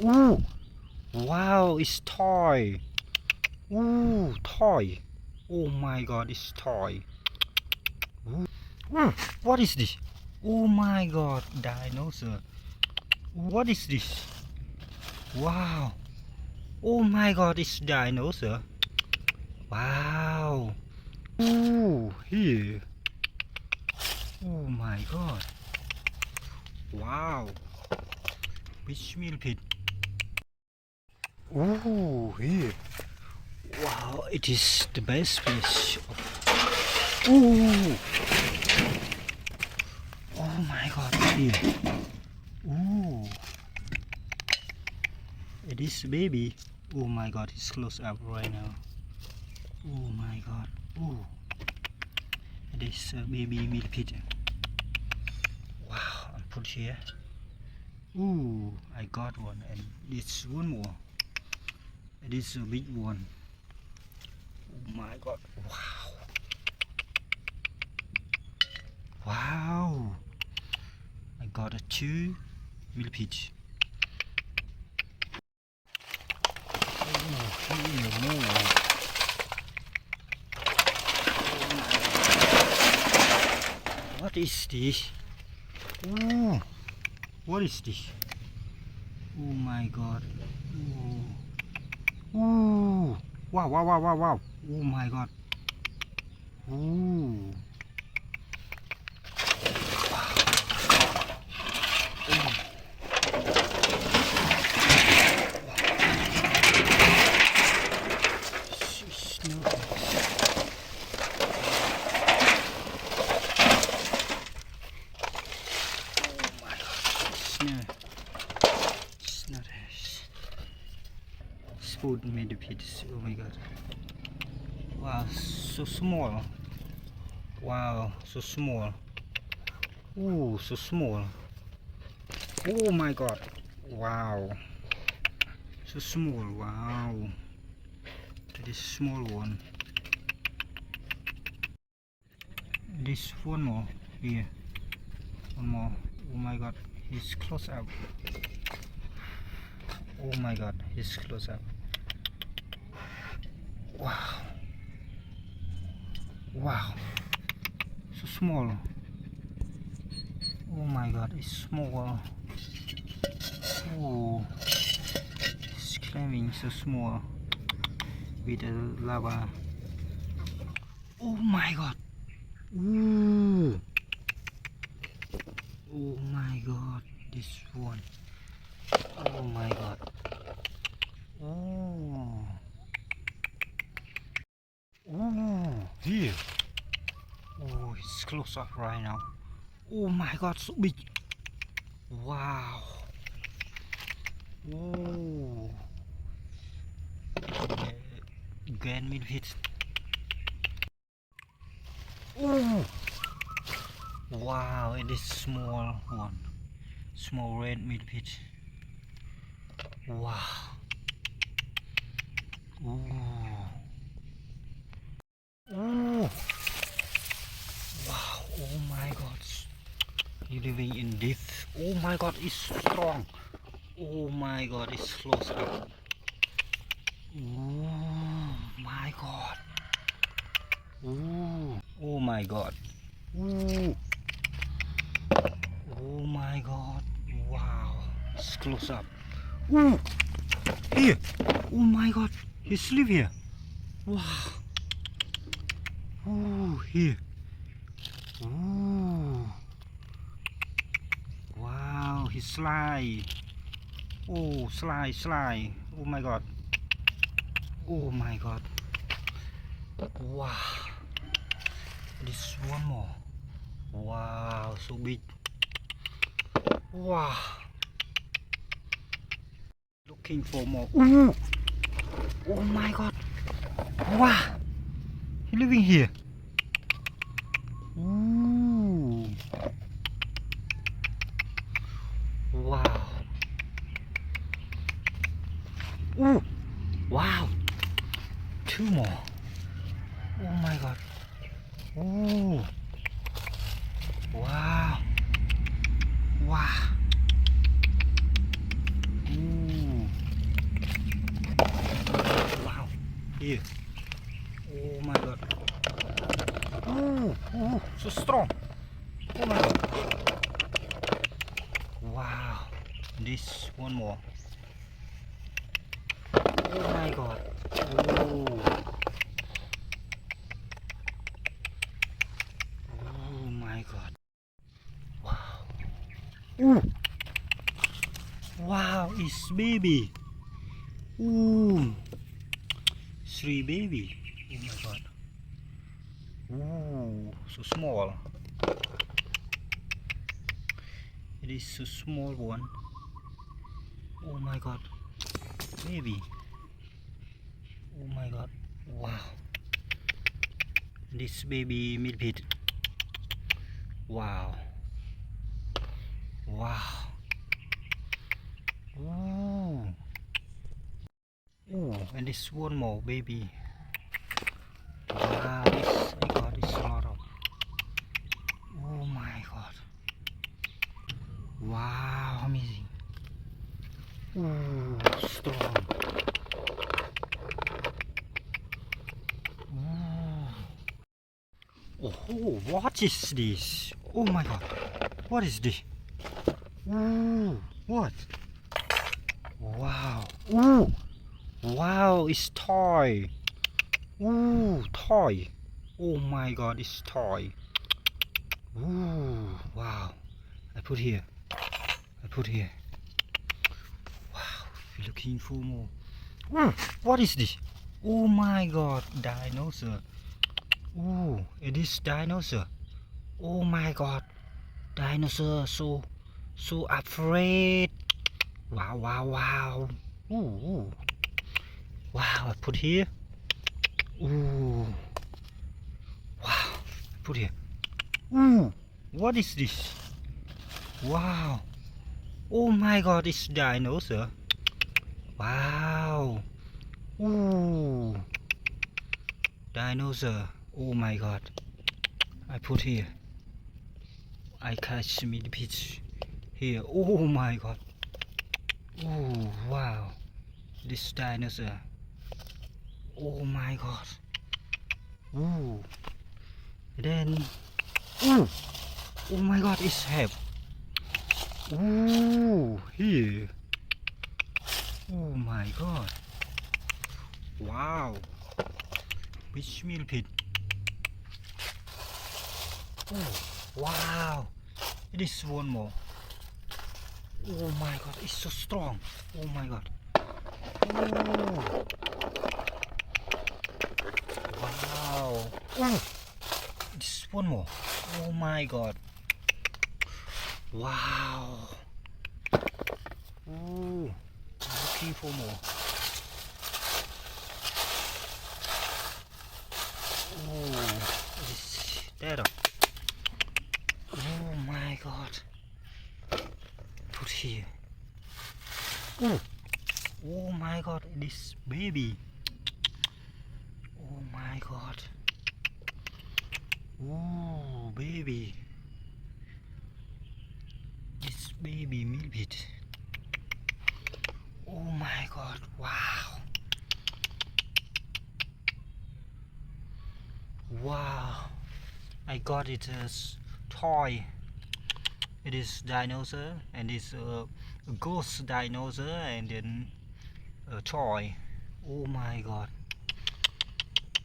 Ooh, wow, it's toy. Ooh, toy. Oh my god, it's toy. Ooh. What is this? Oh my god, dinosaur. What is this? Wow. Oh my god, it's dinosaur. Wow. Ooh, here. Oh my god. Wow. Which millipede? Ooh, here. Wow, it is the best fish. Ooh. Oh my god, here. Ooh. It is a baby. Oh my god, it's close up right now. Oh my god. Ooh. It is a baby millipede. Wow, I'm put here. Ooh, I got one, and it's one more. It is a big one. Oh my god. Wow. Wow. I got a 2 millipedes. Oh, here more. What is this? Ooh. What is this? Oh my god. Ooh. Ooh. Wow, wow, wow, wow, wow. Oh my god. Ooh. Stootted Millipedes. Oh my god. Wow, so small. Wow, so small. Ooh, so small. Oh my god. Wow. So small. Wow. This small one. This one more. Here. One more. Oh my god. He's close up. Oh my god. He's close up. Wow. Wow. So small. Oh my god. It's small. Oh. It's climbing so small. With the lava. Oh my god. Ooh. Oh my god, this one. Oh my god. Oh. Oh, here. Oh, it's close up right now. Oh my god, so big. Wow. Oh. Grand millipede. Oh. Wow, it is small one. Small red millipede. Wow. Oh. Oh. Wow. Oh my god. He living in deep. Oh my god, it's strong. Oh my god, it's close up. Oh my god. Oh. Oh my god. Oh. Oh my god. Wow. It's close up. Oh. Here. Oh my god. He's live here. Wow. Oh, here. Oh. Wow, he slide. Oh, slide, slide. Oh my god. Oh my god. Wow. This one more. Wow, so big. Wow. Looking for more. Ooh. Oh my god. Wow. He living here. Ooh. Wow. Ooh. Wow. 2 more. Oh my god. Ooh. Wow. Wow. Ooh. Here. Oh my god. Oh, so strong. Oh my god. Wow. This one more. Oh my god. Oh. Oh my god. Wow. Ooh. Wow, it's baby. Ooh. 3 baby. Oh my god. Ooh, so small. It is so small one. Oh my god. Baby. Oh my god. Wow. This baby millipede. Wow. Wow. Ooh. Ooh, and this one more baby. Wow, this I got this a lot of. Oh my god. Wow, amazing. Ooh, strong. Oh, what is this? Oh my god. What is this? Ooh, what? Wow. Ooh. Wow, it's toy. Ooh, toy. Oh my god, it's toy. Ooh, wow. I put here. Wow, we're looking for more. Ooh, what is this? Oh my god, dinosaur. Ooh, it is dinosaur. Oh my god, dinosaur so afraid. Wow. Ooh. Wow, I put here. Ooh. Wow, I put here. Ooh, what is this? Wow. Oh my god, it's dinosaur. Wow. Ooh. Dinosaur. Oh my god. I put here. I catch millipedes here. Oh my god. Oh wow. This dinosaur. Oh my god. Ooh. Then. Ooh. Oh my god, it's have. Ooh, here. Oh my god. Wow. Which millipede? Oh, wow. It is one more. Oh my god, it's so strong. Oh my god. Oh. Wow. Oh. This one more. Oh my god. Wow. Oh. I'm looking for more. Oh, it's there. Oh my god. Put here. Oh my god, this baby. Oh my god. Oh baby. This baby millipede. Oh my god, wow. Wow. I got it as toy. It is dinosaur and it's a ghost dinosaur and then a toy. Oh my god.